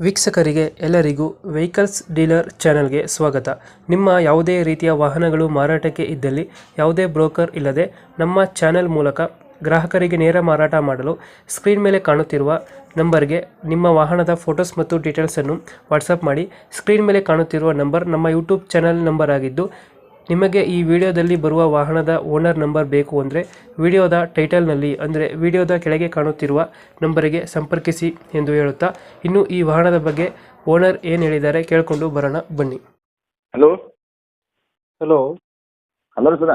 ವೀಕ್ಷಕರಿಗೆ ಎಲ್ಲರಿಗೂ vehicles dealer ಚಾನೆಲ್ಗೆ ಸ್ವಾಗತ. ನಿಮ್ಮ ಯಾವುದೇ ರೀತಿಯ ವಾಹನಗಳು ಮಾರಾಟಕ್ಕೆ ಇದ್ದಲ್ಲಿ ಯಾವುದೇ ಬ್ರೋಕರ್ ಇಲ್ಲದೆ ನಮ್ಮ ಚಾನೆಲ್ ಮೂಲಕ ಗ್ರಾಹಕರಿಗೆ ನೇರ ಮಾರಾಟ ಮಾಡಲು ಸ್ಕ್ರೀನ್ ಮೇಲೆ ಕಾಣುತ್ತಿರುವ ನಂಬರ್ಗೆ ನಿಮ್ಮ ವಾಹನದ ಫೋಟೋಸ್ ಮತ್ತು ಡೀಟೇಲ್ಸನ್ನು ವಾಟ್ಸಪ್ ಮಾಡಿ. ಸ್ಕ್ರೀನ್ ಮೇಲೆ ಕಾಣುತ್ತಿರುವ ನಂಬರ್ ನಮ್ಮ ಯೂಟ್ಯೂಬ್ ಚಾನೆಲ್ ನಂಬರ್ ಆಗಿದ್ದು, ನಿಮಗೆ ಈ ವಿಡಿಯೋದಲ್ಲಿ ಬರುವ ವಾಹನದ ಓನರ್ ನಂಬರ್ ಬೇಕು ಅಂದರೆ ವಿಡಿಯೋದ ಟೈಟಲ್ನಲ್ಲಿ ಅಂದರೆ ವಿಡಿಯೋದ ಕೆಳಗೆ ಕಾಣುತ್ತಿರುವ ನಂಬರಿಗೆ ಸಂಪರ್ಕಿಸಿ ಎಂದು ಹೇಳುತ್ತಾ, ಇನ್ನು ಈ ವಾಹನದ ಬಗ್ಗೆ ಓನರ್ ಏನು ಹೇಳಿದ್ದಾರೆ ಕೇಳಿಕೊಂಡು ಬರೋಣ ಬನ್ನಿ. Hello hello hello sir,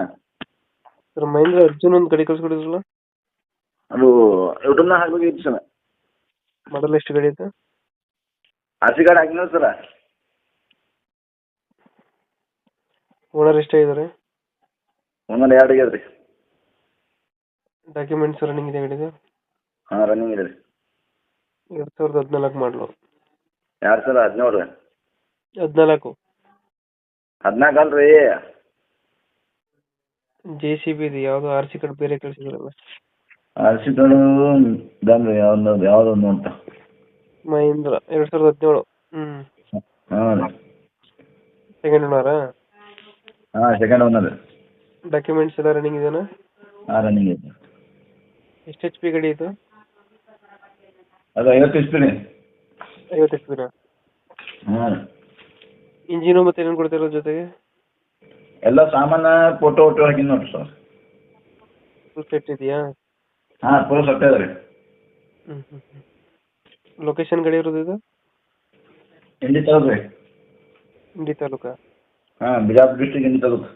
sir, Mahindra Arjun ಒಂದು ಗಾಡಿ ಕಳಿಸ್ಕೊಡಿದ್ರಲ್ಲ, ಅದು ಯೂಟ್ಯೂಬ್ನ ಹಾಕ್ಬೇಕಿತ್ತು ಸರ್. ಮಾಡಲ್ ಎಷ್ಟು ಗಾಡಿ ಐತೆ? ಆರ್ ಸಿ ಕಾರ್ಡ್ ಹಾಕಿನ ಸರ. ಓನರ್ ಎಷ್ಟೇ ಇದ್ದಾರೆ? ಒಂದೊಂದು 2 ಆಗ್ಯದ ರೀ. ಡಾಕ್ಯುಮೆಂಟ್ಸ್ ರನ್ನಿಂಗ್ ಇದೆ ಗಾಡಿದು? ಹಾಂ, ರನ್ನಿಂಗ್ ಇದೆ ರೀ. 2014 ಮಾಡಲು? 2017 ರೀ. 14 14 ಅಲ್ರಿ. JCB ಇದೆ. ಯಾವುದು ಆರ್ ಸಿ ಕಾರ್ಡ್ ಬೇರೆ ಕಳಿಸಿದ್ರಲ್ಲ? ಆರ್ ಸಿ ಕಾರ್ಡು ಬಂದ್ರಿ ಯಾವ್ದೊಂದು ಅಂತ ಮಹೇಂದ್ರ 2017. ಹಾಂ ರೀ. ಸೆಕೆಂಡ್ ಓನರಾ? ಹಾಂ, ಸೆಕೆಂಡ್ ಓನರ್. ಡಾಕ್ಯುಮೆಂಟ್ಸ್ ಎಲ್ಲ ರನ್ನಿಂಗ್ ಇದೆಯಾ? ಹಾಂ, ರನ್ನಿಂಗ್ ಐತೆ. ಎಷ್ಟು ಎಚ್ ಪಿ ಗಾಡಿ ಇದು? ಅದು 50 HP ರೀ. 50 ಎಚ್ ಪಿನ? ಹಾಂ ರೀ. ಇಂಜಿನು ಮತ್ತೆ ಏನೇನು ಕೊಡ್ತಿರೋ ಜೊತೆಗೆ? ಎಲ್ಲ ಸಾಮಾನು ಫೋಟೋ ಹಾಕಿನಿ ನೋಡ್ರಿ ಸರ್. ಫುಲ್ ಸೆಟ್ ಇದೆಯಾ? ಹಾಂ, ಫುಲ್ ಸೆಟ್ ಇದೆ ರೀ. ಲೊಕೇಶನ್ ಗಾಡಿ ಇರೋದು ಇದು? ಇಂಡಿ ತಾಲೂಕು ರೀ. ಇಂಡಿ ತಾಲೂಕಾ? ಹಾಂ, ಬಿಜಾಪುರ ಡಿಸ್ಟ್ರಿಕ್ಟ್ ಇಂಡಿ ತಾಲೂಕು.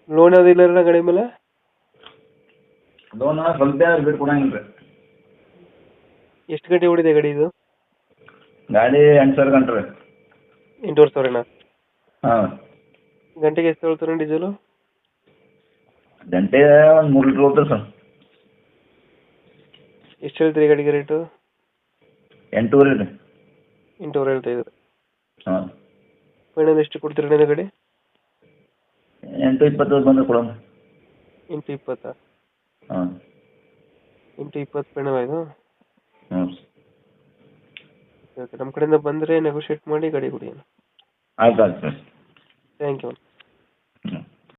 ಲೋನ್ ಯಾವ್ದು ಇಲ್ಲ ಗಾಡಿ ಮೇಲೆ? ಲೋನ್ ಸ್ವಲ್ಪ ಬಿಟ್ಟು ಕೊಡಂಗಿಲ್ಲ ರೀ. ಎಷ್ಟು ಗಂಟೆ ಓಡಿದೆ ಗಾಡಿ ಇದು? ಗಾಡಿ 8,000 ಗಂಟೆ ರೀ. 8,500? ಹಾಂ. ಗಂಟೆಗೆ ಎಷ್ಟು ತಗೊಳ್ತಾರೆ ಡೀಸೆಲು? ಗಂಟೆ ಒಂದು 3 ಲೀಟ್ರ್ ಹೋಗ್ತದೆ ಸರ್. ಎಷ್ಟು ಹೇಳ್ತೀರಿ ಗಾಡಿಗೆ ರೇಟು? 8,500 ರೀ. 8,500 ಹೇಳ್ತಾ ಇದ್ದಾರೆ. ಹಾಂ. ಫೈನಲ್ ಎಷ್ಟು ಕೊಡ್ತೀರಿ ನೀನು ಗಾಡಿ? 8,20 ಬಂದರೆ ಕೊಡೋಣ. 8,20? ಹಾಂ. 8,20 ಫೈನಲ್ ಆಯಿತು? ಹ್ಞೂ. ಓಕೆ, ನಮ್ಮ ಕಡೆಯಿಂದ ಬಂದರೆ ನೆಗೋಷಿಯೇಟ್ ಮಾಡಿ ಗಾಡಿ ಕೊಡಿ. ಆಯ್ತು ಆಯ್ತು ಸರ್. Thank you. ಹ್ಞೂ.